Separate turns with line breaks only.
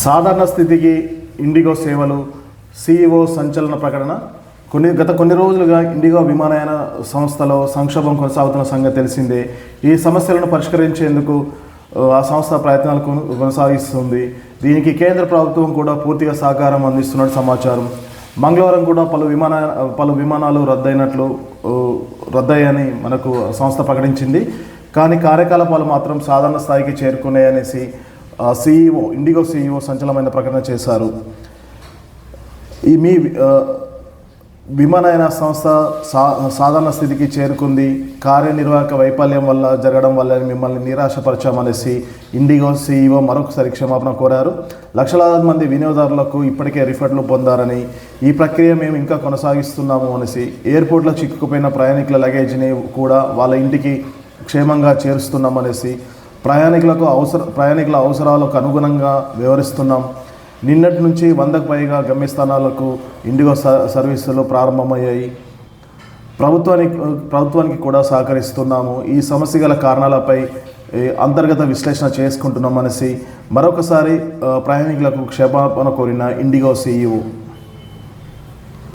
సాధారణ స్థితికి ఇండిగో సేవలు CEO సంచలన ప్రకటన. గత కొన్ని రోజులుగా ఇండిగో విమానయాన సంస్థలో సంక్షోభం కొనసాగుతున్న సంగతి తెలిసిందే. ఈ సమస్యలను పరిష్కరించేందుకు ఆ సంస్థ ప్రయత్నాలు కొనసాగిస్తుంది. దీనికి కేంద్ర ప్రభుత్వం కూడా పూర్తిగా సహకారం అందిస్తున్నట్టు సమాచారం. మంగళవారం కూడా పలు విమానాలు రద్దయ్యని మనకు సంస్థ ప్రకటించింది. కానీ కార్యకలాపాలు మాత్రం సాధారణ స్థాయికి చేరుకున్నాయనేసి ఇండిగో CEO సంచలనమైన ప్రకటన చేశారు. మీ విమానయాన సంస్థ సాధారణ స్థితికి చేరుకుంది. కార్యనిర్వాహక వైఫల్యం వల్ల జరగడం వల్ల మిమ్మల్ని నిరాశపరచామనేసి ఇండిగో CEO మరొకసారి క్షమాపణ కోరారు. లక్షలాది మంది వినియోగదారులకు ఇప్పటికే రిఫండ్లు పొందారని, ఈ ప్రక్రియ మేము ఇంకా కొనసాగిస్తున్నాము అనేసి, ఎయిర్పోర్ట్లో చిక్కుకుపోయిన ప్రయాణికుల లగేజ్ని కూడా వాళ్ళ ఇంటికి క్షేమంగా చేరుస్తున్నామనేసి, ప్రయాణికుల అవసరాలకు అనుగుణంగా వ్యవహరిస్తున్నాం. నిన్నటి నుంచి 100కు పైగా గమ్యస్థానాలకు ఇండిగో సర్వీసులు ప్రారంభమయ్యాయి. ప్రభుత్వానికి కూడా సహకరిస్తున్నాము. ఈ సమస్య గల కారణాలపై అంతర్గత విశ్లేషణ చేసుకుంటున్నామనేసి మరొకసారి ప్రయాణికులకు క్షమాపణ కోరిన ఇండిగో CEO.